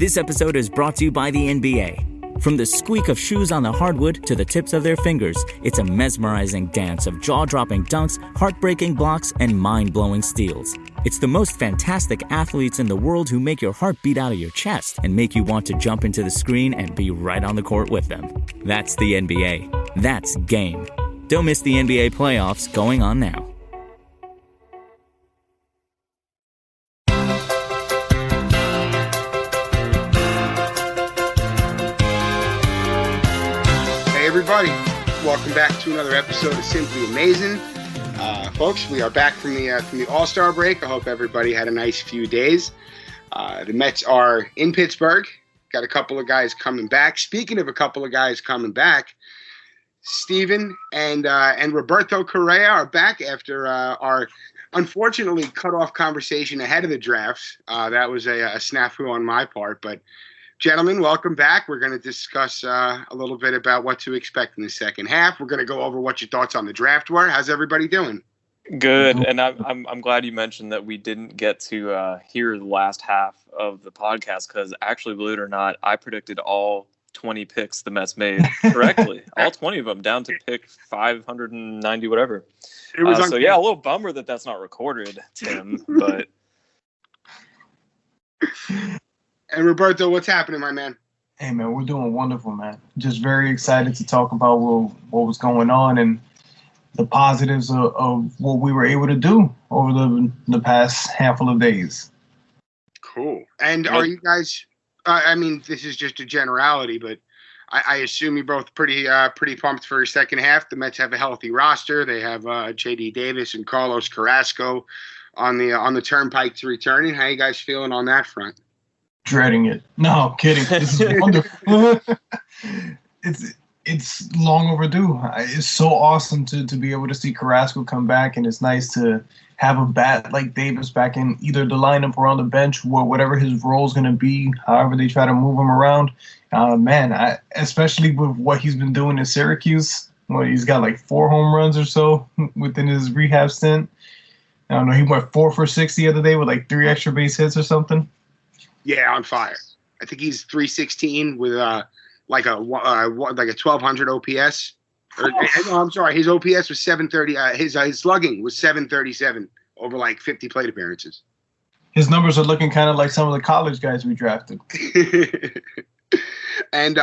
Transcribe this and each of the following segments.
This episode is brought to you by the NBA. From the squeak of shoes on the hardwood to the tips of their fingers, it's a mesmerizing dance of jaw-dropping dunks, heartbreaking blocks, and mind-blowing steals. It's the most fantastic athletes in the world who make your heart beat out of your chest and make you want to jump into the screen and be right on the court with them. That's the NBA. That's game. Don't miss the NBA playoffs going on now. Everybody, welcome back to another episode of Simply Amazing. Folks, we are back from the All-Star break. I hope everybody had a nice few days. The Mets are in Pittsburgh. Got a couple of guys coming back. Speaking of a couple of guys coming back, Steven and Roberto Correa are back after our unfortunately cut-off conversation ahead of the draft. That was a snafu on my part, but gentlemen, welcome back. We're going to discuss a little bit about what to expect in the second half. We're going to go over what your thoughts on the draft were. How's everybody doing? Good, and I'm glad you mentioned that we didn't get to hear the last half of the podcast because actually, believe it or not, I predicted all 20 picks the Mets made correctly. All 20 of them down to pick 590 whatever. It was so yeah, a little bummer that that's not recorded, Tim, but. And Roberto, what's happening, my man? Hey, man, we're doing wonderful, man. Just very excited to talk about what was going on and the positives of what we were able to do over the past handful of days. Cool. And are you guys, I mean, this is just a generality, but I assume you're both pretty pumped for the second half. The Mets have a healthy roster. They have J.D. Davis and Carlos Carrasco on the turnpike to returning. How you guys feeling on that front? Dreading it. No, kidding. This is wonderful. It's long overdue. It's so awesome to be able to see Carrasco come back, and it's nice to have a bat like Davis back in either the lineup or on the bench, whatever his role is going to be, however they try to move him around. Man, especially with what he's been doing in Syracuse, he's got like 4 home runs or so within his rehab stint. I don't know, he went 4 for 6 the other day with like 3 extra base hits or something. Yeah, on fire. I think he's 316 with like a 1200 OPS. I'm sorry, his OPS was 730. His slugging was 737 over like 50 plate appearances. His numbers are looking kind of like some of the college guys we drafted. And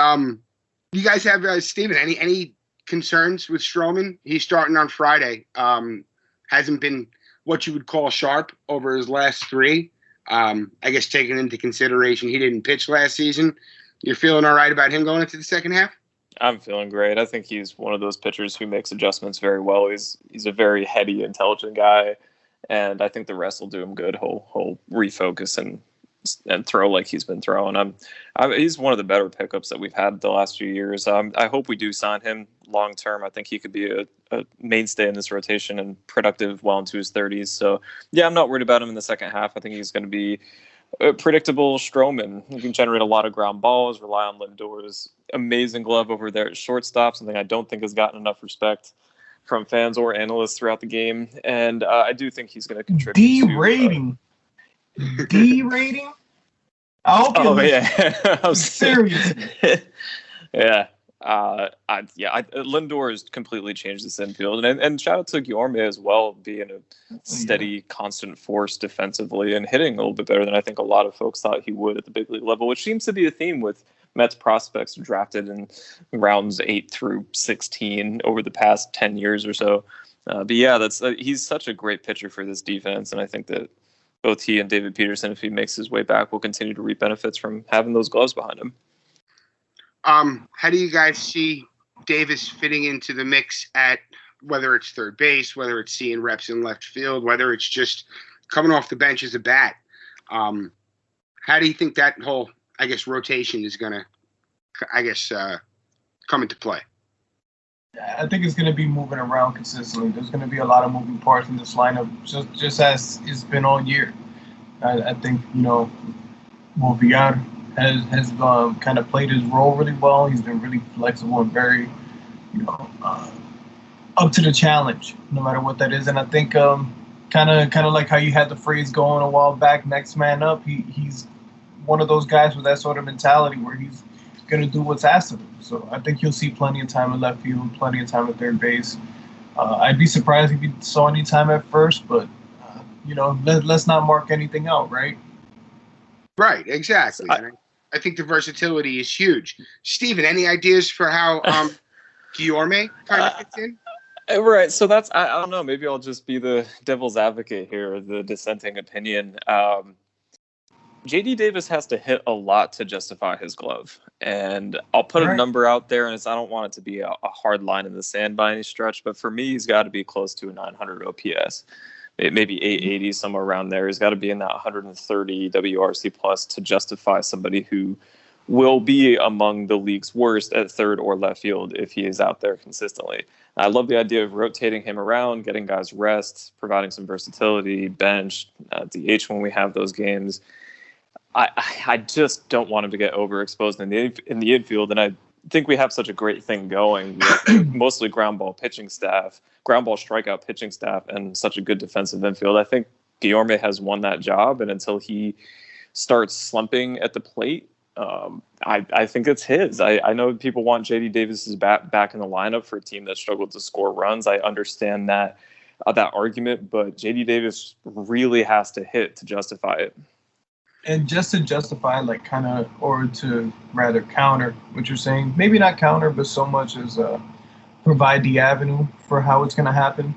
you guys have Steven, any concerns with Stroman? He's starting on Friday. Hasn't been what you would call sharp over his last 3. I guess taking into consideration he didn't pitch last season, you're feeling all right about him going into the second half? I'm feeling great. I think he's one of those pitchers who makes adjustments very well. He's a very heady, intelligent guy, and I think the rest will do him good. He'll refocus and throw like he's been throwing. He's one of the better pickups that we've had the last few years. I hope we do sign him long term. I think he could be a mainstay in this rotation and productive well into his 30s. So yeah, I'm not worried about him in the second half. I think he's going to be a predictable Stroman. He can generate a lot of ground balls, rely on Lindor's amazing glove over there at shortstop, something I don't think has gotten enough respect from fans or analysts throughout the game. And I do think he's going to contribute. D-rating. Oh yeah, I'm serious. Yeah. Lindor has completely changed this infield, and shout out to Guillorme as well, being a steady, constant force defensively and hitting a little bit better than I think a lot of folks thought he would at the big league level, which seems to be a theme with Mets prospects drafted in rounds 8 through 16 over the past 10 years or so. But yeah, he's such a great pitcher for this defense, and I think that both he and David Peterson, if he makes his way back, will continue to reap benefits from having those gloves behind him. How do you guys see Davis fitting into the mix at whether it's third base, whether it's seeing reps in left field, whether it's just coming off the bench as a bat? How do you think that whole, rotation is going to, come into play? I think it's going to be moving around consistently. There's going to be a lot of moving parts in this lineup, just as it's been all year. I think, Villar has kind of played his role really well. He's been really flexible and very, up to the challenge, no matter what that is. And I think kind of like how you had the phrase going a while back, next man up. He's one of those guys with that sort of mentality where he's going to do what's asked of him. So I think you'll see plenty of time in left field, plenty of time at third base. I'd be surprised if you saw any time at first, but, let's not mark anything out, right? Right, exactly. I think the versatility is huge. Steven, any ideas for how Guillorme kind of fits in? Right, so that's, I don't know, maybe I'll just be the devil's advocate here, the dissenting opinion. J.D. Davis has to hit a lot to justify his glove. And I'll put a number out there, and I don't want it to be a hard line in the sand by any stretch, but for me, he's got to be close to a 900 OPS, maybe 880, somewhere around there. He's got to be in that 130 WRC plus to justify somebody who will be among the league's worst at third or left field if he is out there consistently. I love the idea of rotating him around, getting guys rest, providing some versatility, bench, DH when we have those games. I just don't want him to get overexposed in the infield, and I think we have such a great thing going. Mostly ground ball strikeout pitching staff, and such a good defensive infield. I think Guillorme has won that job, and until he starts slumping at the plate, I think it's his. I know people want J.D. Davis's back in the lineup for a team that struggled to score runs. I understand that argument, but J.D. Davis really has to hit to justify it. And just to justify, or to rather counter what you're saying, maybe not counter, but so much as provide the avenue for how it's going to happen.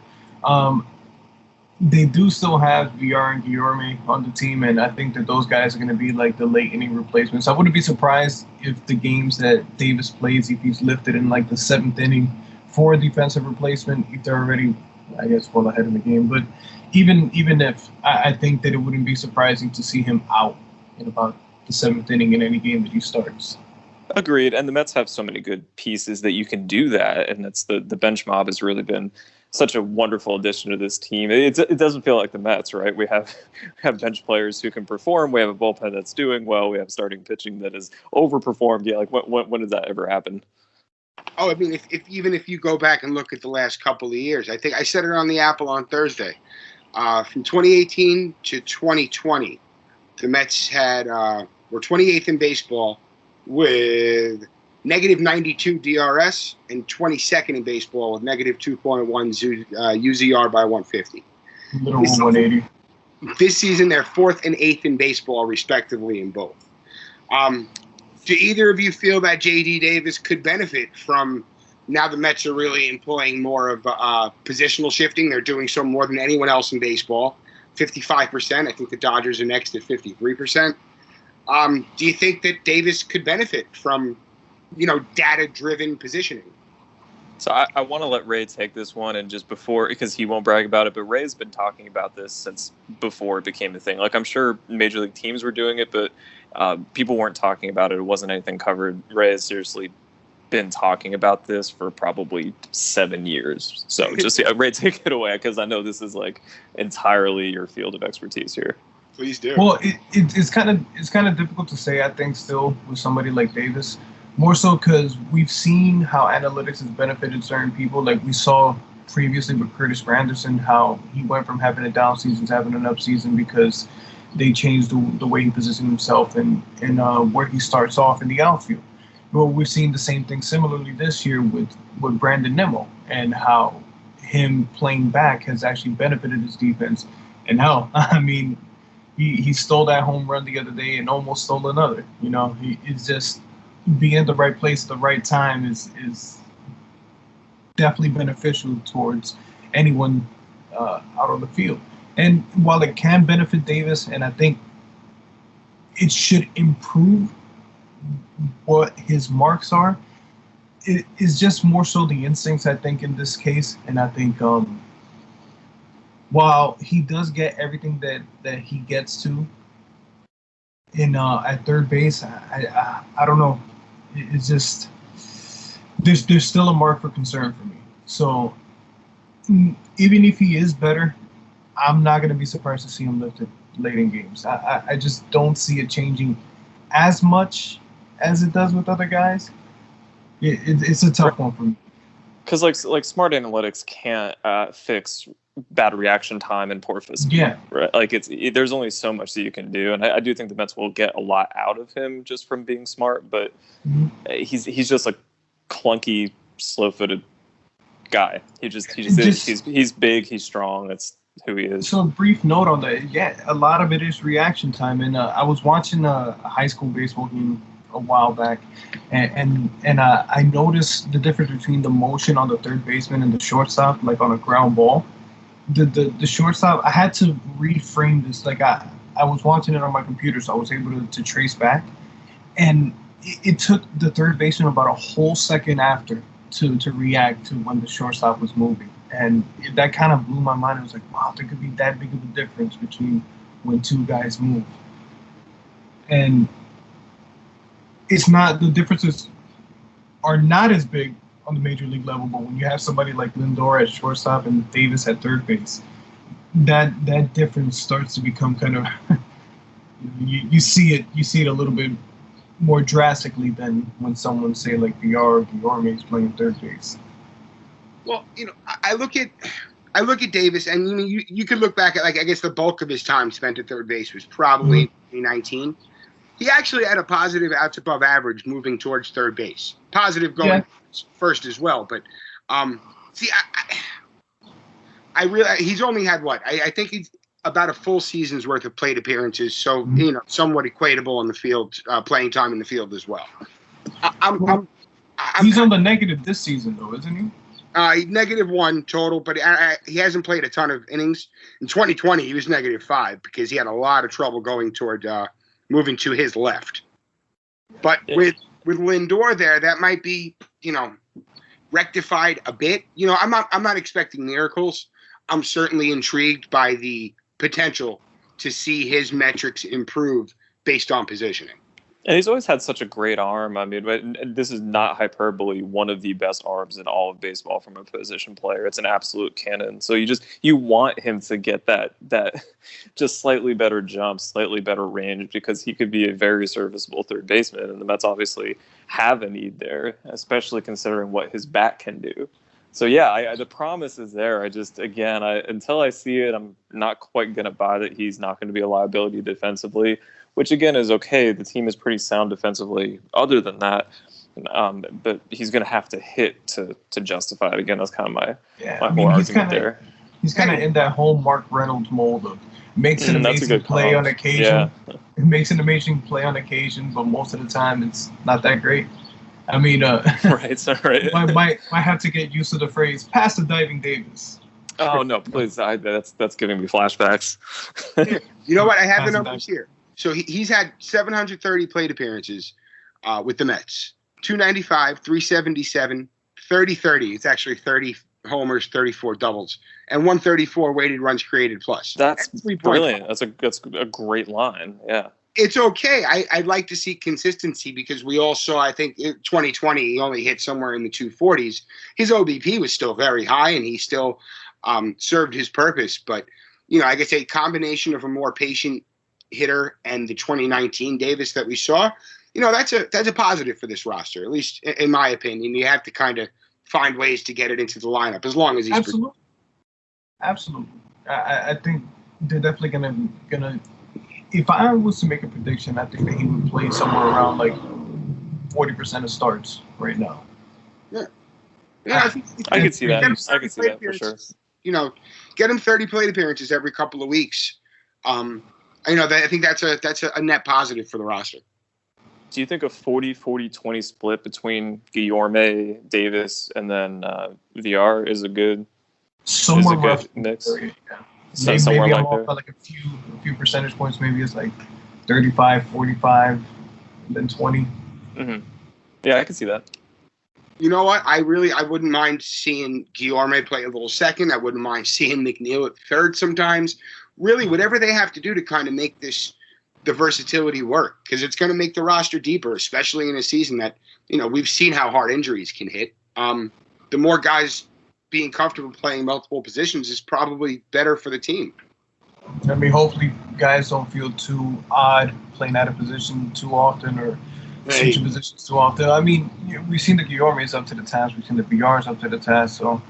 They do still have VR and Guillorme on the team, and I think that those guys are going to be like the late inning replacements. I wouldn't be surprised if the games that Davis plays, if he's lifted in like the seventh inning for a defensive replacement, if they're already, I guess, well ahead in the game. But even if, I think that it wouldn't be surprising to see him out in about the seventh inning in any game that he starts. Agreed. And the Mets have so many good pieces that you can do that. And that's the bench mob has really been such a wonderful addition to this team. It doesn't feel like the Mets, right? We have bench players who can perform. We have a bullpen that's doing well. We have starting pitching that is overperformed. Yeah, like when did that ever happen? Oh, I mean, if you go back and look at the last couple of years, I think I said it on the Apple on Thursday. From 2018 to 2020, the Mets were 28th in baseball with negative 92 DRS and 22nd in baseball with negative 2.1 UZR by 150. Little 180. This season, they're 4th and 8th in baseball, respectively, in both. Do either of you feel that J.D. Davis could benefit from, now the Mets are really employing more of positional shifting? They're doing so more than anyone else in baseball, 55%. I think the Dodgers are next at 53%. Do you think that Davis could benefit from, data-driven positioning? So I want to let Ray take this one, and just before, because he won't brag about it, but Ray's been talking about this since before it became a thing. Like, I'm sure major league teams were doing it, but people weren't talking about it. It wasn't anything covered. Ray has seriously been talking about this for probably 7 years. So just Ray, take it away, because I know this is like entirely your field of expertise here. Please do. Well, it's kind of difficult to say, I think, still with somebody like Davis. More so because we've seen how analytics has benefited certain people. Like we saw previously with Curtis Granderson, how he went from having a down season to having an up season because they changed the way he positioned himself and where he starts off in the outfield. Well, we've seen the same thing similarly this year with Brandon Nimmo, and how him playing back has actually benefited his defense. And how, I mean, he stole that home run the other day and almost stole another. It's just being in the right place at the right time is definitely beneficial towards anyone out on the field. And while it can benefit Davis, and I think it should improve what his marks are, it is just more so the instincts, I think, in this case. And I think while he does get everything that he gets to in at third base, I don't know. It's just there's still a mark for concern for me. So even if he is better, I'm not going to be surprised to see him lifted late in games. I just don't see it changing as much as it does with other guys. It's a tough one for me. Because like smart analytics can't fix bad reaction time and poor physical. Yeah. Right. Like there's only so much that you can do. And I do think the Mets will get a lot out of him just from being smart, but he's just a clunky, slow-footed guy. He's big, he's strong. That's who he is. So a brief note on that. Yeah, a lot of it is reaction time. And I was watching a high school baseball game a while back, and I noticed the difference between the motion on the third baseman and the shortstop, like on a ground ball. The shortstop, I had to reframe this. Like I was watching it on my computer, so I was able to trace back. And it took the third baseman about a whole second after to react to when the shortstop was moving. And that kind of blew my mind. I was like, wow, there could be that big of a difference between when two guys move. And it's not, the differences are not as big on the major league level, but when you have somebody like Lindor at shortstop and Davis at third base, that difference starts to become kind of you see it a little bit more drastically than when someone, say, like Guillorme is playing third base. Well, I look at Davis, and you could look back at, like, I guess the bulk of his time spent at third base was probably 2019. He actually had a positive outs above average moving towards third base. Positive going first as well. But I realize he's only had I think he's about a full season's worth of plate appearances. So, somewhat equatable on the field, playing time in the field as well. He's on the negative this season, though, isn't he? -1 total, but he hasn't played a ton of innings. In 2020, he was -5 because he had a lot of trouble going toward moving to his left. But with Lindor there, that might be, rectified a bit. I'm not expecting miracles. I'm certainly intrigued by the potential to see his metrics improve based on positioning. And he's always had such a great arm. I mean, but this is not hyperbole. One of the best arms in all of baseball from a position player. It's an absolute cannon. So you want him to get that just slightly better jump, slightly better range, because he could be a very serviceable third baseman. And the Mets obviously have a need there, especially considering what his bat can do. So yeah, the promise is there. Until I see it, I'm not quite going to buy that he's not going to be a liability defensively. Which, again, is okay. The team is pretty sound defensively other than that. But he's going to have to hit to justify it. Again, that's kind of my whole argument there. He's kind of in that whole Mark Reynolds mold of makes an amazing play on occasion. Yeah. It makes an amazing play on occasion, but most of the time it's not that great. I mean, right. might have to get used to the phrase, pass the diving Davis. Oh, no, please. That's giving me flashbacks. You know what? I have the numbers here. So he's had 730 plate appearances with the Mets. 295, 377, 30-30. It's actually 30 homers, 34 doubles, and 134 weighted runs created plus. That's brilliant. That's a great line. Yeah. It's okay. I'd like to see consistency because we all saw, I think, in 2020, he only hit somewhere in the 240s. His OBP was still very high, and he still served his purpose. But, I guess a combination of a more patient hitter and the 2019 Davis that we saw, that's a positive for this roster, at least in my opinion. You have to kind of find ways to get it into the lineup as long as he's absolutely. I think they're definitely gonna. If I was to make a prediction, I think that he would play somewhere around like 40% of starts right now. Yeah, I could see that. I could see that for sure. Get him 30 plate appearances every couple of weeks. I think that's a net positive for the roster. Do you think a 40-40-20 split between Guillorme, Davis, and then VR is a good mix? So somewhere maybe like a few percentage points. Maybe it's like 35, 45, and then 20. Mm-hmm. Yeah, I can see that. You know what? I wouldn't mind seeing Guillorme play a little second. I wouldn't mind seeing McNeil at third sometimes. Really, whatever they have to do to kind of make the versatility work, because it's going to make the roster deeper, especially in a season that, we've seen how hard injuries can hit. The more guys being comfortable playing multiple positions is probably better for the team. I mean, hopefully guys don't feel too odd playing out of position too often or switching positions too often. I mean, we've seen the Guillormes up to the task. We've seen the BRs up to the task. So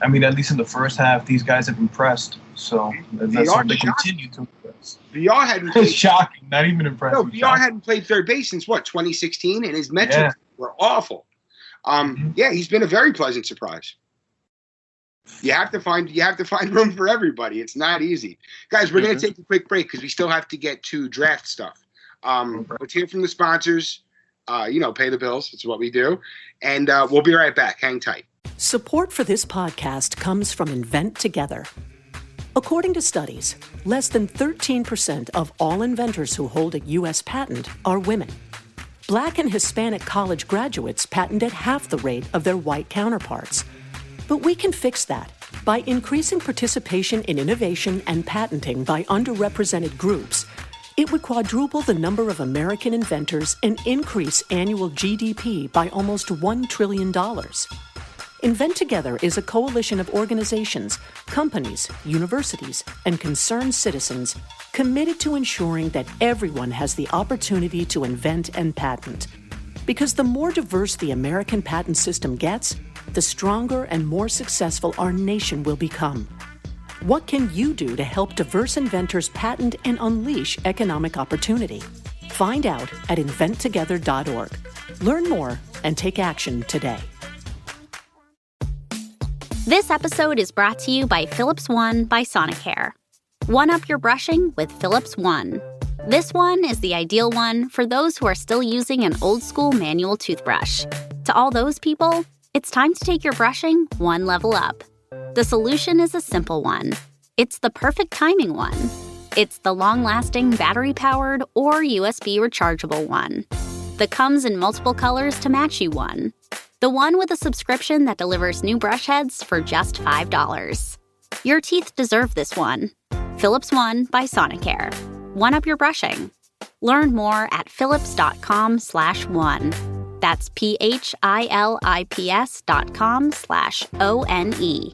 I mean, at least in the first half, these guys have impressed. So that's what they continue to impress. VR hadn't played. Shocking, not even impressive. No, VR hadn't played third base since what, 2016, and his metrics were awful. Yeah, he's been a very pleasant surprise. You have to find room for everybody. It's not easy, guys. We're gonna take a quick break because we still have to get to draft stuff. Let's hear from the sponsors. Pay the bills. It's what we do, and we'll be right back. Hang tight. Support for this podcast comes from Invent Together. According to studies, less than 13% of all inventors who hold a U.S. patent are women. Black and Hispanic college graduates patent at half the rate of their white counterparts. But we can fix that by increasing participation in innovation and patenting by underrepresented groups. It would quadruple the number of American inventors and increase annual GDP by almost $1 trillion. Invent Together is a coalition of organizations, companies, universities, and concerned citizens committed to ensuring that everyone has the opportunity to invent and patent. Because the more diverse the American patent system gets, the stronger and more successful our nation will become. What can you do to help diverse inventors patent and unleash economic opportunity? Find out at inventtogether.org. Learn more and take action today. This episode is brought to you by Philips One by Sonicare. One up your brushing with Philips One. This one is the ideal one for those who are still using an old-school manual toothbrush. To all those people, it's time to take your brushing one level up. The solution is a simple one. It's the perfect timing one. It's the long-lasting battery-powered or USB rechargeable one. That comes in multiple colors to match you one. The one with a subscription that delivers new brush heads for just $5. Your teeth deserve this one. Philips One by Sonicare. One up your brushing. Learn more at philips.com/one. That's philips.com/ONE.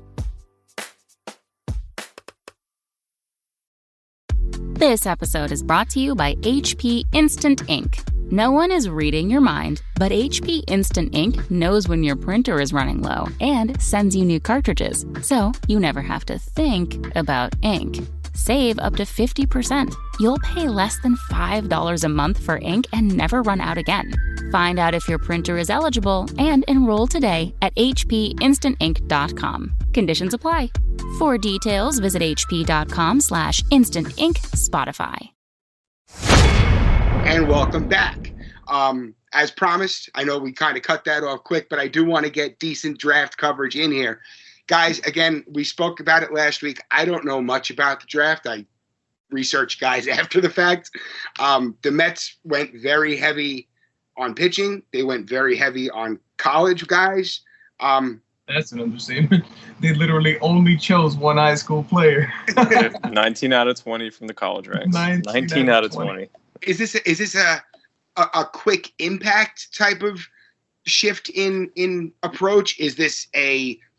This episode is brought to you by HP Instant Ink. No one is reading your mind, but HP Instant Ink knows when your printer is running low and sends you new cartridges, so you never have to think about ink. Save up to 50%. You'll pay less than $5 a month for ink and never run out again. Find out if your printer is eligible and enroll today at hpinstantink.com. Conditions apply. For details, visit hp.com/instantink Spotify. And welcome back. As promised, I know we kind of cut that off quick, but I do want to get decent draft coverage in here. Guys, again, we spoke about it last week. I don't know much about the draft. I researched guys after the fact. The Mets went very heavy on pitching. They went very heavy on college guys. That's an understatement. They literally only chose one high school player. 19 out of 20 from the college ranks. 19 out of 20. Is this a quick impact type of shift in approach? Is this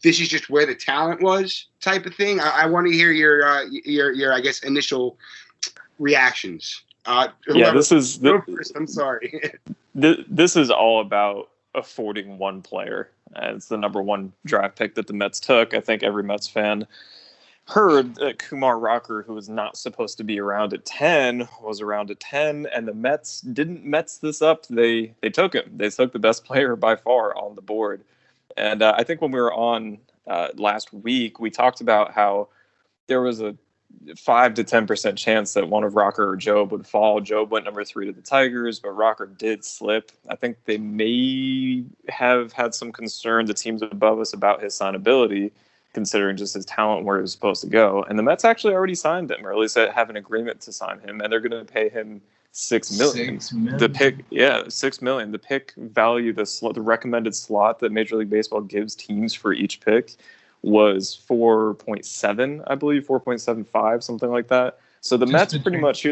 this is just where the talent was type of thing? I want to hear your I guess initial reactions. This is first. I'm sorry. This is all about affording one player. It's the number one draft pick that the Mets took. I think every Mets fan heard that Kumar Rocker, who was not supposed to be around at 10, was around at 10, and the Mets didn't mess this up. They took him. They took the best player by far on the board. And I think when we were on last week, we talked about how there was a 5 to 10% chance that one of Rocker or Job would fall. Job went number 3 to the Tigers, but Rocker did slip. I think they may have had some concern, the teams above us, about his signability, considering just his talent where he was supposed to go. And the Mets actually already signed him, or at least have an agreement to sign him, and they're going to pay him $6 million. $6 million. The pick, $6 million. The pick value, the recommended slot that Major League Baseball gives teams for each pick was 4.7, I believe, 4.75, something like that. So the Mets pretty much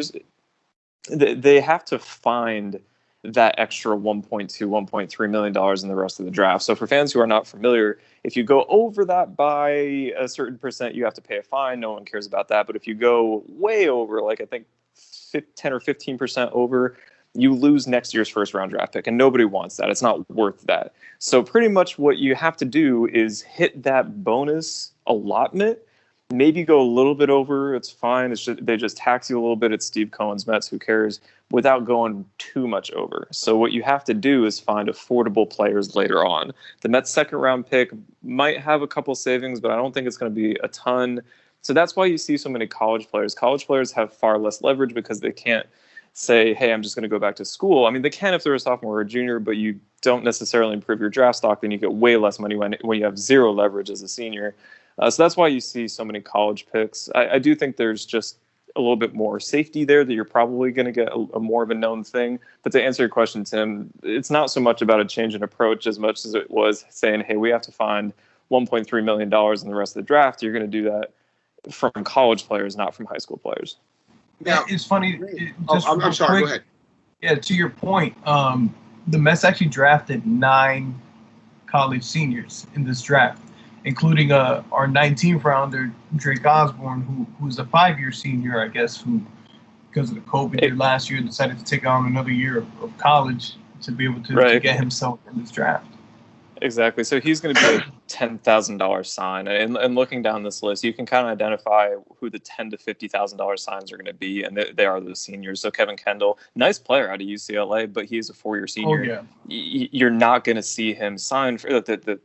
they have to find that extra $1.3 million in the rest of the draft. So for fans who are not familiar, if you go over that by a certain percent, you have to pay a fine. No one cares about that. But if you go way over, like I think 10 or 15% over, you lose next year's first round draft pick, and nobody wants that. It's not worth that. So pretty much what you have to do is hit that bonus allotment, maybe go a little bit over. It's fine. They just tax you a little bit. It's Steve Cohen's Mets. Who cares? Without going too much over. So what you have to do is find affordable players later on. The Mets' second round pick might have a couple savings, but I don't think it's going to be a ton. So that's why you see so many college players. College players have far less leverage because they can't say, hey, I'm just going to go back to school. I mean, they can if they're a sophomore or a junior, but you don't necessarily improve your draft stock. Then you get way less money when you have zero leverage as a senior. So that's why you see so many college picks. I do think there's just a little bit more safety there that you're probably going to get a more of a known thing. But to answer your question, Tim, it's not so much about a change in approach as much as it was saying, hey, we have to find $1.3 million in the rest of the draft. You're going to do that from college players, not from high school players. Now, it's funny. I'm sorry, go ahead. Yeah, to your point, the Mets actually drafted 9 college seniors in this draft, including our 19th rounder, Drake Osborne, who's a 5-year senior, I guess, who, because of the COVID year last year, decided to take on another year of college to be able to get himself in this draft. Exactly. So he's going to be a $10,000 sign. And looking down this list, you can kind of identify who the $10,000 to $50,000 signs are going to be, and they are those seniors. So Kevin Kendall, nice player out of UCLA, but he's a 4-year senior. Oh, yeah. You're not going to see him sign for the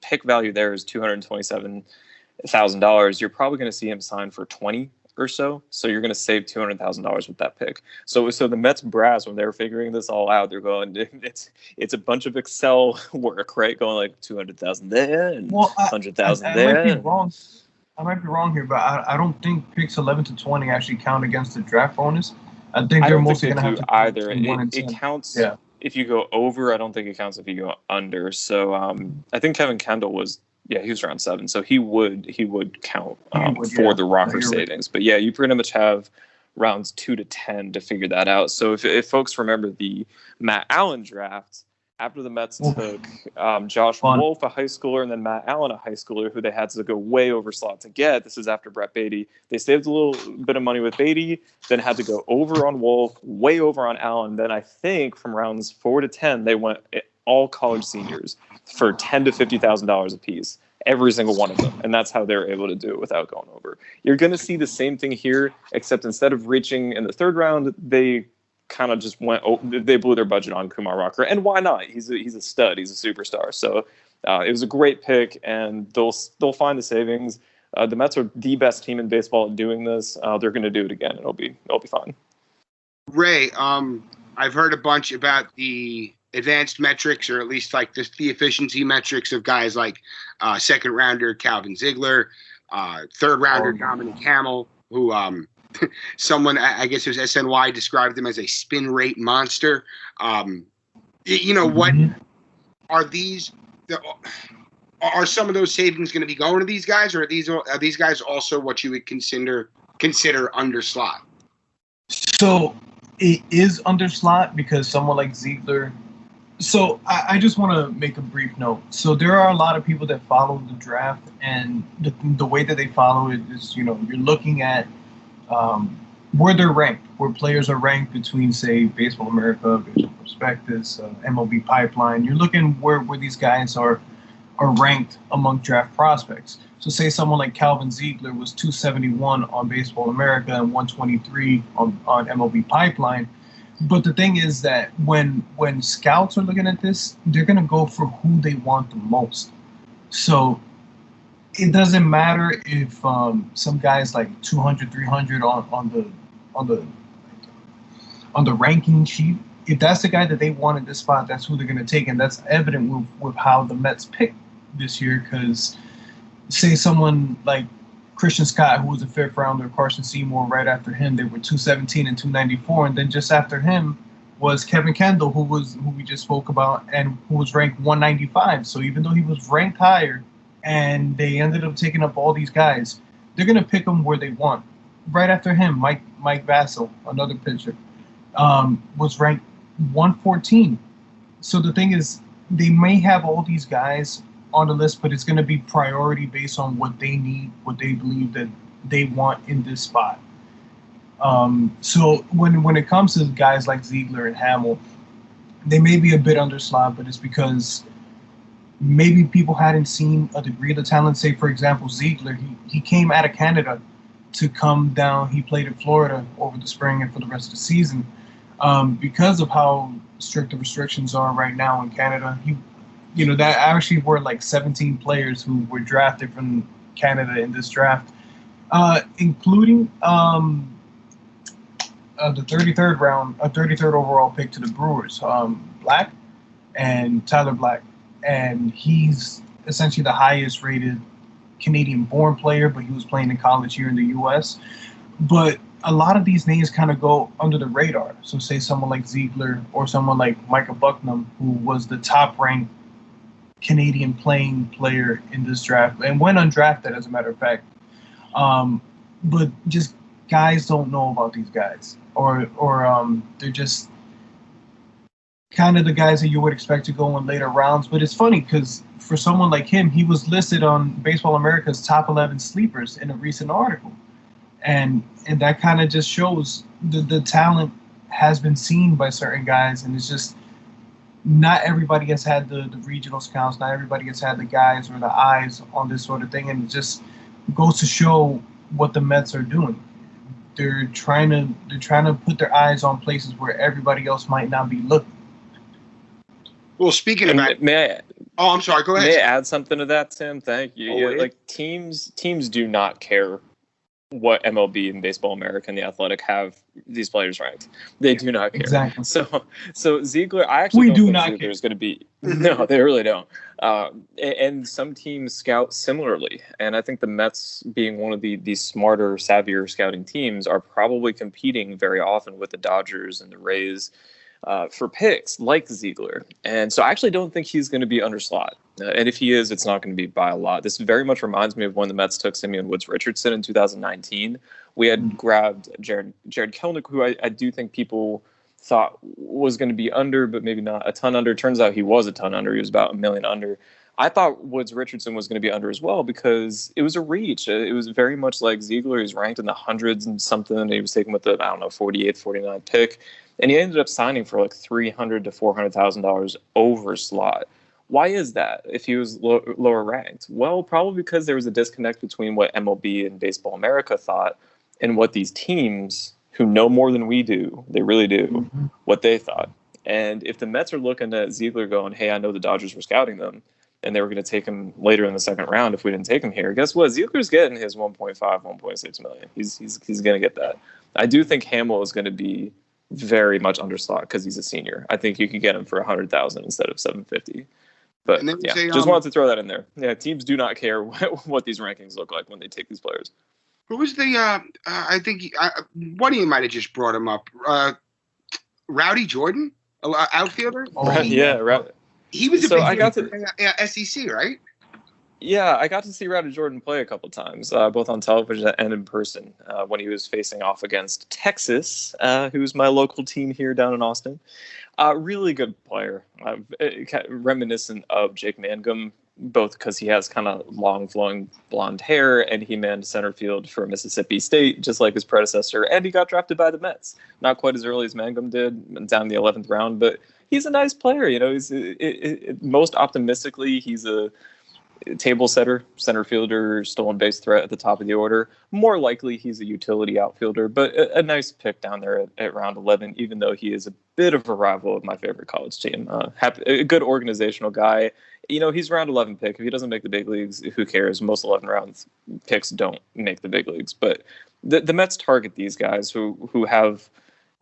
pick value there is $227,000. You're probably going to see him sign for 20 or so. So you're going to save $200,000 with that pick. So the Mets brass, when they're figuring this all out, they're going, it's a bunch of Excel work, right? Going like 200,000 there and 100,000 there. I might be wrong here, but I don't think picks 11 to 20 actually count against the draft bonus. I think they're mostly going to have to either. It counts. Yeah. If you go over. I don't think it counts if you go under. So I think Kevin Kendall was around 7. So he would count for the rocker savings. But yeah, you pretty much have rounds 2 to 10 to figure that out. So if folks remember the Matt Allen draft, after the Mets took Josh Wolf, a high schooler, and then Matt Allen, a high schooler, who they had to go way over slot to get. This is after Brett Beatty. They saved a little bit of money with Beatty, then had to go over on Wolf, way over on Allen. Then I think from rounds 4 to 10, they went all college seniors for $10,000 to $50,000 a piece, every single one of them. And that's how they're able to do it without going over. You're going to see the same thing here, except instead of reaching in the 3rd round, they kind of just they blew their budget on Kumar Rocker. And why not? He's a stud. He's a superstar. So it was a great pick, and they'll find the savings. The Mets are the best team in baseball at doing this. They're going to do it again. It'll be fine. Ray, I've heard a bunch about the advanced metrics, or at least like the efficiency metrics of guys like 2nd rounder Calvin Ziegler, 3rd rounder Dominic Hamill, who someone, I guess it was SNY, described them as a spin rate monster. What are these? Are some of those savings going to be going to these guys, or are these guys also what you would consider under slot? So it is under slot because someone like Ziegler. So I just want to make a brief note. So there are a lot of people that follow the draft, and the way that they follow it is, you're looking at where they're ranked, where players are ranked between, say, Baseball America, Baseball Prospectus, MLB Pipeline. You're looking where these guys are ranked among draft prospects. So say someone like Calvin Ziegler was 271 on Baseball America and 123 on MLB Pipeline. But the thing is that when scouts are looking at this, they're going to go for who they want the most. So it doesn't matter if some guys like 200, 300 on the ranking sheet. If that's the guy that they want at this spot, that's who they're going to take, and that's evident with how the Mets picked this year. Because say someone like Christian Scott, who was a 5th rounder, Carson Seymour right after him, they were 217 and 294, and then just after him was Kevin Kendall, who we just spoke about, and who was ranked 195. So even though he was ranked higher, and they ended up taking up all these guys, they're going to pick them where they want. Right after him, Mike Vasil, another pitcher, was ranked 114. So the thing is, they may have all these guys on the list, but it's going to be priority based on what they need, what they believe that they want in this spot. So when it comes to guys like Ziegler and Hamill, they may be a bit underslot, but it's because maybe people hadn't seen a degree of the talent. Say, for example, Ziegler, he came out of Canada to come down. He played in Florida over the spring and for the rest of the season. Because of how strict the restrictions are right now in Canada, that actually were like 17 players who were drafted from Canada in this draft, including the 33rd round, a 33rd overall pick to the Brewers, Black and Tyler Black. And he's essentially the highest rated Canadian-born player, but he was playing in college here in the U.S. But a lot of these names kind of go under the radar. So say someone like Ziegler or someone like Micah Bucknam, who was the top-ranked Canadian playing player in this draft and went undrafted, as a matter of fact. But just guys don't know about these guys, or they're just kind of the guys that you would expect to go in later rounds. But it's funny because for someone like him, he was listed on Baseball America's top 11 sleepers in a recent article. And that kind of just shows the talent has been seen by certain guys, and it's just not everybody has had the regional scouts, not everybody has had the guys or the eyes on this sort of thing, and it just goes to show what the Mets are doing. They're trying to put their eyes on places where everybody else might not be looking. Well, speaking of that, I'm sorry. Go ahead. May I add something to that, Tim? Thank you. Yeah, like teams do not care what MLB and Baseball America and The Athletic have these players ranked. They do not care. Exactly. So Ziegler, I actually don't think Ziegler is going to be. No, they really don't. And some teams scout similarly, and I think the Mets, being one of the smarter, savvier scouting teams, are probably competing very often with the Dodgers and the Rays for picks like Ziegler. And so I actually don't think he's going to be underslot. And if he is, it's not going to be by a lot. This very much reminds me of when the Mets took Simeon Woods-Richardson in 2019. We had grabbed Jared Kelenic, who I do think people thought was going to be under, but maybe not a ton under. Turns out he was a ton under. He was about $1 million under. I thought Woods-Richardson was going to be under as well because it was a reach. It was very much like Ziegler. He was ranked in the hundreds and something, and he was taken with the, 48th, 49th pick. And he ended up signing for like $300,000 to $400,000 over slot. Why is that if he was lower ranked? Well, probably because there was a disconnect between what MLB and Baseball America thought and what these teams who know more than we do, they really do, what they thought. And if the Mets are looking at Ziegler going, hey, I know the Dodgers were scouting them, and they were going to take him later in the second round if we didn't take him here, guess what? Ziegler's getting his 1.6 million. He's going to get that. I do think Hamill is going to be very much underslot because he's a senior. I think you could get him for $100,000 instead of $750,000. But yeah, just wanted to throw that in there. Yeah, teams do not care what these rankings look like when they take these players. Who was the? I think one of you might have just brought him up. Rowdy Jordan, outfielder. Rowdy. He was a big SEC, right? Yeah, I got to see Rowdy Jordan play a couple times, both on television and in person, when he was facing off against Texas, who's my local team here down in Austin. Really good player, reminiscent of Jake Mangum, both because he has kind of long, flowing blonde hair, and he manned center field for Mississippi State, just like his predecessor, and he got drafted by the Mets. Not quite as early as Mangum did, down in the 11th round, but he's a nice player. You know, he's most optimistically, he's a table setter, center fielder, stolen base threat at the top of the order. More likely, he's a utility outfielder, but a nice pick down there at round 11, even though he is a bit of a rival of my favorite college team. A good organizational guy. You know, he's round 11 pick. If he doesn't make the big leagues, who cares? Most 11 round picks don't make the big leagues. But the Mets target these guys who have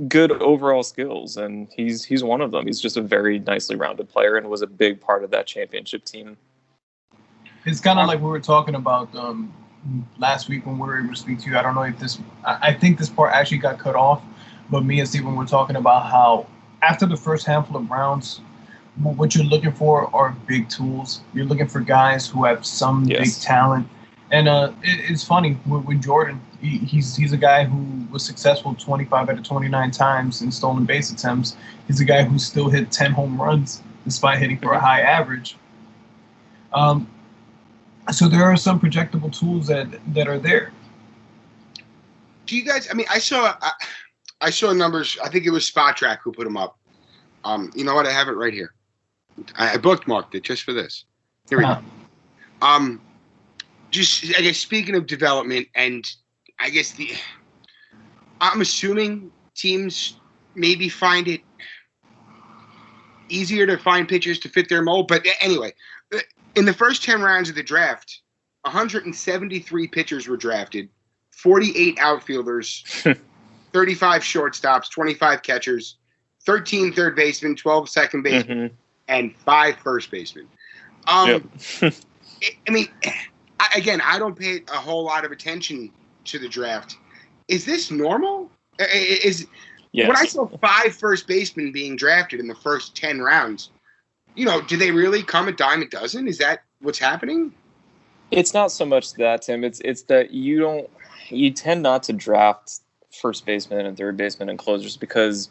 good overall skills, and he's one of them. He's just a very nicely rounded player and was a big part of that championship team. It's kind of like we were talking about last week when we were able to speak to you. I don't know if I think this part actually got cut off, but me and Steven were talking about how after the first handful of rounds, what you're looking for are big tools. You're looking for guys who have some big talent. And it's funny with Jordan. He's a guy who was successful 25 out of 29 times in stolen base attempts. He's a guy who still hit 10 home runs despite hitting for a high average. So there are some projectable tools that are there. do you guys? I mean, I saw numbers. I think it was Spot Track who put them up. You know what? I have it right here. I bookmarked it just for this. Here we go. Just I guess speaking of development, and I guess I'm assuming teams maybe find it easier to find pitchers to fit their mold. But anyway, in the first 10 rounds of the draft, 173 pitchers were drafted, 48 outfielders, 35 shortstops, 25 catchers, 13 third basemen, 12 second basemen, and 5 first basemen. I mean, I don't pay a whole lot of attention to the draft. Is this normal? When I saw 5 first basemen being drafted in the first 10 rounds, do they really come a dime a dozen? Is that what's happening? It's not so much that, Tim. It's that you tend not to draft first baseman and third baseman and closers because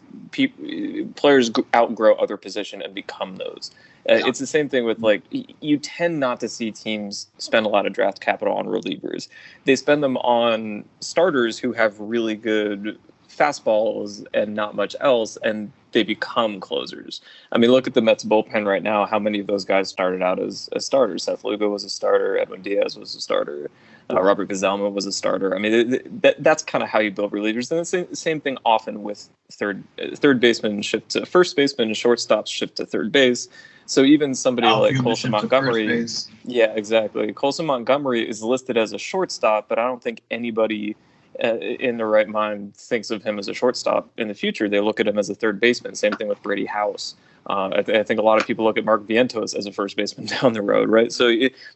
players outgrow other position and become those. It's the same thing with you tend not to see teams spend a lot of draft capital on relievers. They spend them on starters who have really good fastballs and not much else, and they become closers. I mean, look at the Mets bullpen right now. How many of those guys started out as starters? Seth Lugo was a starter. Edwin Diaz was a starter. Robert Gsellman was a starter. I mean, that's kind of how you build relievers. And the same thing often with third baseman shift to first baseman, shortstops shift to third base. So even somebody like Colson Montgomery, yeah, exactly. Colson Montgomery is listed as a shortstop, but I don't think anybody in their right mind thinks of him as a shortstop in the future. They look at him as a third baseman. Same thing with Brady House. I think a lot of people look at Mark Vientos as a first baseman down the road, right? So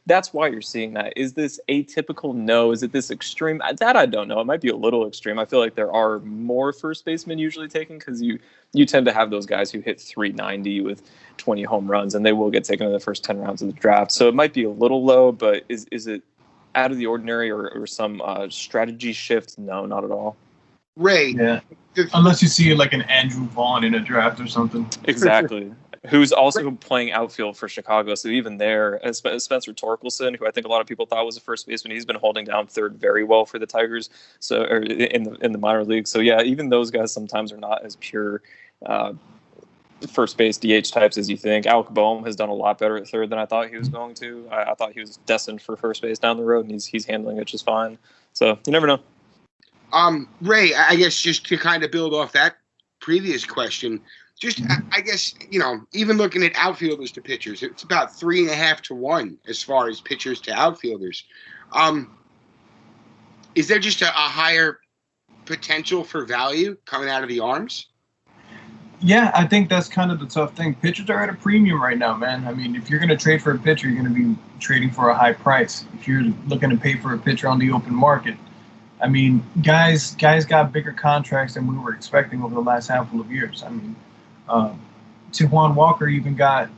that's why you're seeing that. Is this atypical? No. Is it this extreme? That I don't know. It might be a little extreme. I feel like there are more first basemen usually taken because you tend to have those guys who hit 390 with 20 home runs, and they will get taken in the first 10 rounds of the draft. So it might be a little low, but is it out of the ordinary or some strategy shift? No, not at all. Ray. Yeah. Unless you see like an Andrew Vaughn in a draft or something. Exactly. Who's also playing outfield for Chicago. So even there, Spencer Torkelson, who I think a lot of people thought was a first baseman, he's been holding down third very well for the Tigers. So or in the minor league. So yeah, even those guys sometimes are not as pure first base DH types as you think. Alec Boehm has done a lot better at third than I thought he was going to. I thought he was destined for first base down the road, and he's handling it just fine. So you never know. Ray, I guess just to kind of build off that previous question, just I guess, even looking at outfielders to pitchers, it's about 3.5 to 1 as far as pitchers to outfielders. Is there just a higher potential for value coming out of the arms? Yeah, I think that's kind of the tough thing. Pitchers are at a premium right now, man. I mean, if you're going to trade for a pitcher, you're going to be trading for a high price. If you're looking to pay for a pitcher on the open market, I mean, guys got bigger contracts than we were expecting over the last handful of years. I mean, Tijuan Walker even got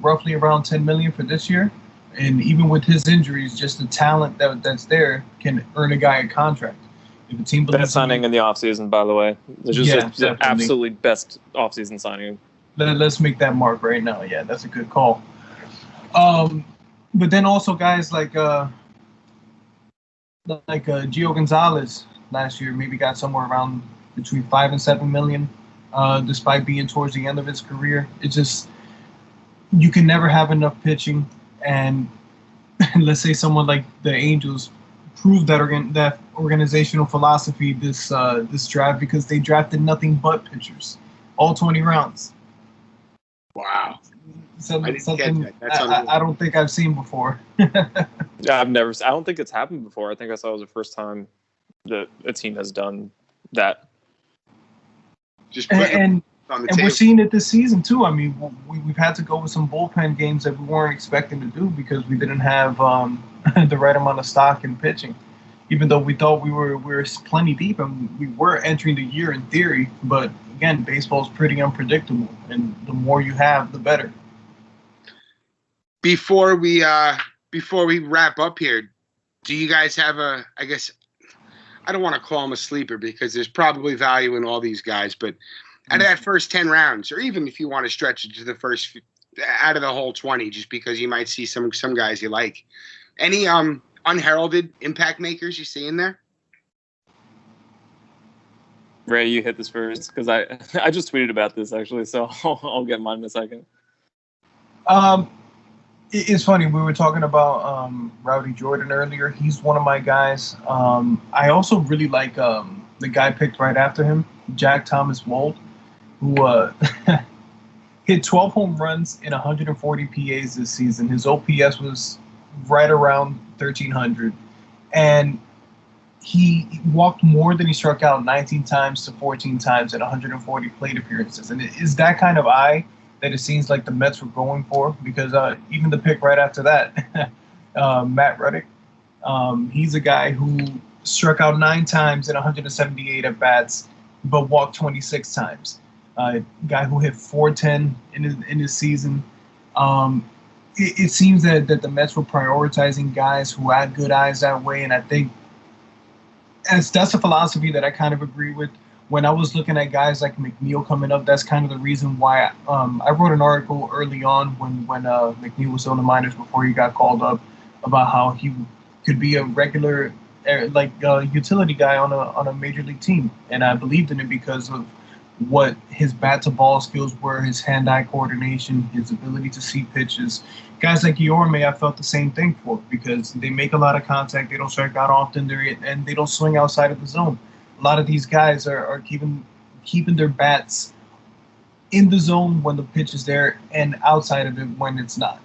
roughly around $10 million for this year, and even with his injuries, just the talent that's there can earn a guy a contract. If a team best signing in the offseason, by the way, it's just the absolutely best offseason signing. Let's make that mark right now. Yeah, that's a good call. But then also guys like Gio Gonzalez last year maybe got somewhere around between $5 and $7 million, despite being towards the end of his career. It's just you can never have enough pitching, and let's say someone like the Angels proved that organizational philosophy this draft because they drafted nothing but pitchers, all 20 rounds. Wow. Something I don't think I've seen before. Yeah, I don't think it's happened before. I think I saw it was the first time that a team has done that. And we're seeing it this season too. I mean, we've had to go with some bullpen games that we weren't expecting to do because we didn't have the right amount of stock in pitching. Even though we thought we were plenty deep and we were entering the year in theory, but again, baseball's pretty unpredictable, and the more you have, the better. Before we wrap up here, do you guys have I guess I don't want to call him a sleeper because there's probably value in all these guys, but out of that first 10 rounds, or even if you want to stretch it to the first out of the whole 20, just because you might see some guys you like, any unheralded impact makers you see in there? Ray, you hit this first because I just tweeted about this actually, so I'll get mine in a second. It's funny. We were talking about Rowdy Jordan earlier. He's one of my guys. I also really like the guy picked right after him, Jack Thomas Wold, who hit 12 home runs in 140 PAs this season. His OPS was right around 1,300, and he walked more than he struck out 19 times to 14 times in 140 plate appearances. And it is that kind of eye that it seems like the Mets were going for, because even the pick right after that, Matt Ruddick, he's a guy who struck out 9 times in 178 at-bats, but walked 26 times. Guy who hit 410 in his season. It seems that the Mets were prioritizing guys who had good eyes that way, and I think that's a philosophy that I kind of agree with. When I was looking at guys like McNeil coming up, that's kind of the reason why I wrote an article early on when McNeil was on the minors before he got called up, about how he could be a regular utility guy on a major league team, and I believed in it because of what his bat to ball skills were, his hand-eye coordination, his ability to see pitches. Guys like Yorme, I felt the same thing for, because they make a lot of contact, they don't strike out often, and they don't swing outside of the zone. A lot of these guys are keeping their bats in the zone when the pitch is there, and outside of it when it's not.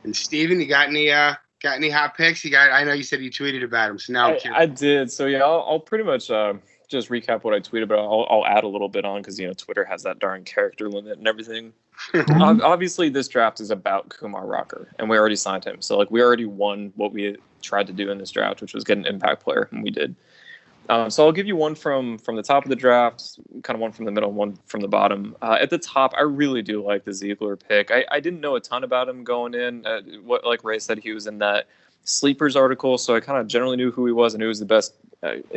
And Steven, you got any hot picks? I know you said you tweeted about him, so now I did. So yeah, I'll pretty much just recap what I tweeted, but I'll add a little bit on, because Twitter has that darn character limit and everything. Obviously, this draft is about Kumar Rocker, and we already signed him. So we already won what we tried to do in this draft, which was get an impact player, and we did. So I'll give you one from the top of the draft, kind of one from the middle, one from the bottom. At the top, I really do like the Ziegler pick. I didn't know a ton about him going in. Like Ray said, he was in that Sleepers article, so I kind of generally knew who he was, and he was the best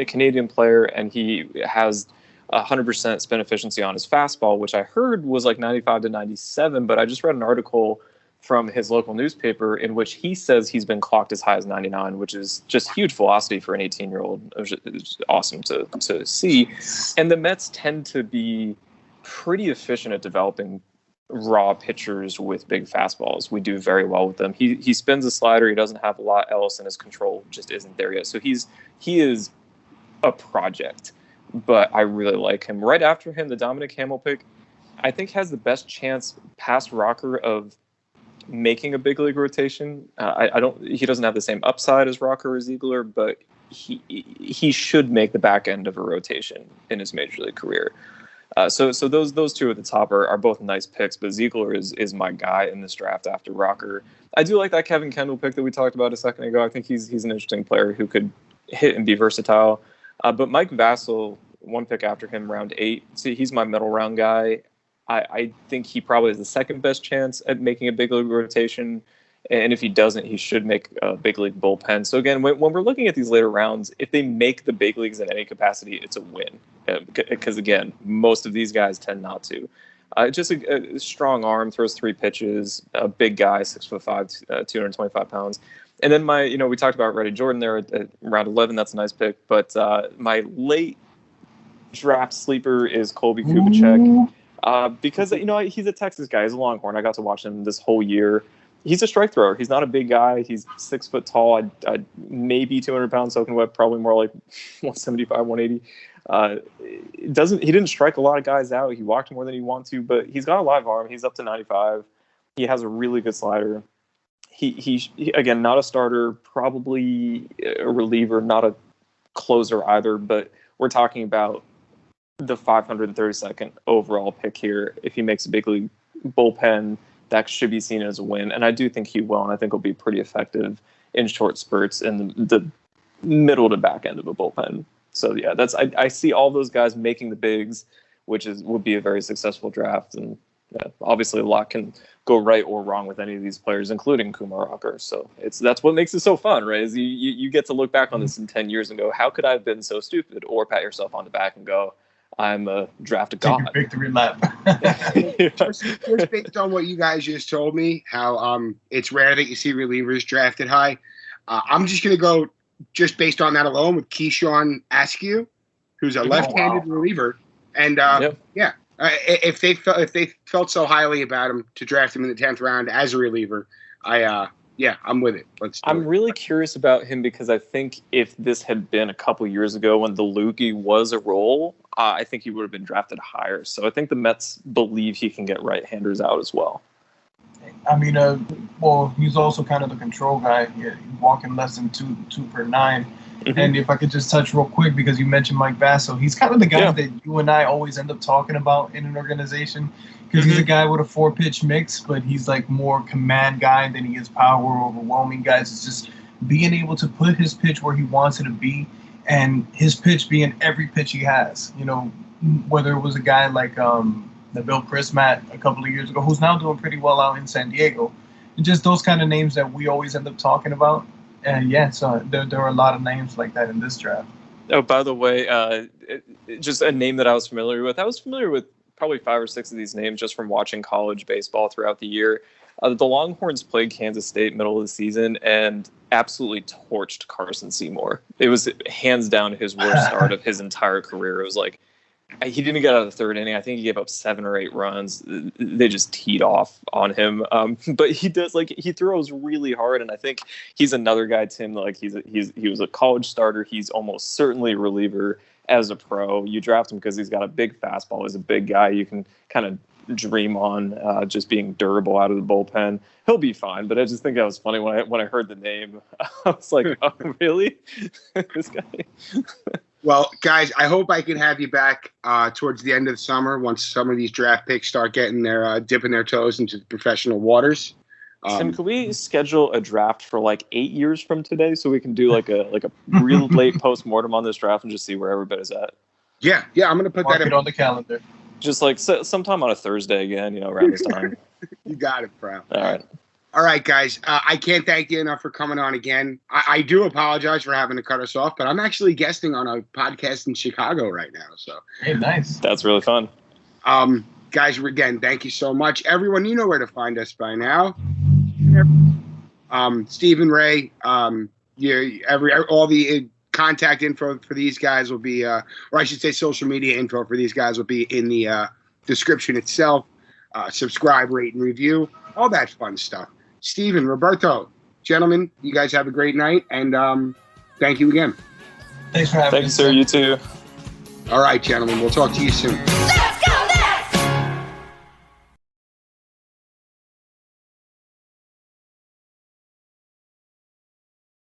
Canadian player, and he has 100% spin efficiency on his fastball, which I heard was like 95 to 97, but I just read an article from his local newspaper in which he says he's been clocked as high as 99, which is just huge velocity for an 18-year-old. It's awesome to see. And the Mets tend to be pretty efficient at developing raw pitchers with big fastballs. We do very well with them. He spins a slider. He doesn't have a lot else, and his control just isn't there yet. So he is a project, but I really like him. Right after him, the Dominic Hamill pick, I think, has the best chance past Rocker of making a big league rotation. He doesn't have the same upside as Rocker or Ziegler, but he should make the back end of a rotation in his major league career. So those two at the top are both nice picks, but Ziegler is my guy in this draft after Rocker. I do like that Kevin Kendall pick that we talked about a second ago. I think he's an interesting player who could hit and be versatile. But Mike Vasil, one pick after him, round 8. See, he's my middle round guy. I think he probably has the second best chance at making a big league rotation. And if he doesn't, he should make a big league bullpen. So again, when we're looking at these later rounds, if they make the big leagues in any capacity, it's a win. Because again, most of these guys tend not to. Just a strong arm, throws 3 pitches, a big guy, 6'5", 225 pounds. And then we talked about Rowdy Jordan there at round 11. That's a nice pick. But my late draft sleeper is Colby Kubicek. Because he's a Texas guy. He's a Longhorn. I got to watch him this whole year. He's a strike thrower. He's not a big guy. He's 6 foot tall. I maybe 200 pounds soaking wet. Probably more like 175, 180. He didn't strike a lot of guys out. He walked more than he wanted to, but he's got a live arm. He's up to 95. He has a really good slider. He again, not a starter, probably a reliever, not a closer either. But we're talking about the 532nd overall pick here. If he makes a big league bullpen, that should be seen as a win, and I do think he will, and I think he'll be pretty effective in short spurts in the middle to back end of a bullpen. So yeah, I see all those guys making the bigs, which would be a very successful draft, and yeah, obviously a lot can go right or wrong with any of these players, including Kumar Rocker. So that's what makes it so fun, right? Is you get to look back on this in 10 years and go, how could I have been so stupid? Or pat yourself on the back and go, I'm a draft god. Take your victory lap. Just based on what you guys just told me, how it's rare that you see relievers drafted high. I'm just going to go just based on that alone with Keyshawn Askew, who's a left-handed reliever. And if they felt so highly about him to draft him in the 10th round as a reliever, I'm with it. I'm really curious about him because I think if this had been a couple years ago when the loogie was a role, I think he would have been drafted higher. So I think the Mets believe he can get right-handers out as well. I mean, he's also kind of the control guy. Yeah, walking less than two per nine. Mm-hmm. And if I could just touch real quick, because you mentioned Mike Basso, he's kind of the guy that you and I always end up talking about in an organization, because he's a guy with a 4-pitch mix, but he's like more command guy than he is power, overwhelming guys. It's just being able to put his pitch where he wants it to be, and his pitch being every pitch he has. You know, whether it was a guy like the Bill Chrismat a couple of years ago, who's now doing pretty well out in San Diego, and just those kind of names that we always end up talking about. And so there are a lot of names like that in this draft. Oh, by the way, just a name that I was familiar with. I was familiar with probably 5 or 6 of these names just from watching college baseball throughout the year. The Longhorns played Kansas State middle of the season and absolutely torched Carson Seymour. It was hands down his worst start of his entire career. It was like, he didn't get out of the 3rd inning. I think he gave up 7 or 8 runs. They just teed off on him. But he does, he throws really hard, and I think he's another guy, Tim. He was a college starter. He's almost certainly a reliever as a pro. You draft him because he's got a big fastball. He's a big guy. You can kind of dream on just being durable out of the bullpen. He'll be fine. But I just think that was funny when I heard the name. I was like, oh, really? This guy? Well, guys, I hope I can have you back towards the end of the summer once some of these draft picks start getting dipping their toes into the professional waters. Tim, could we schedule a draft for 8 years from today so we can do a real late postmortem on this draft and just see where everybody's at? Yeah, I'm going to put that on the calendar. Just sometime on a Thursday again, around this time. You got it, bro. All right, guys. I can't thank you enough for coming on again. I do apologize for having to cut us off, but I'm actually guesting on a podcast in Chicago right now. So hey, nice. That's really fun. Guys, again, thank you so much. Everyone, you know where to find us by now. Stephen Ray, all the contact info for these guys will be, or I should say social media info for these guys will be in the description itself. Subscribe, rate, and review, all that fun stuff. Steven, Roberto, gentlemen, you guys have a great night, and thank you again. Thanks for having me. Thank you, sir. You too. All right, gentlemen, we'll talk to you soon.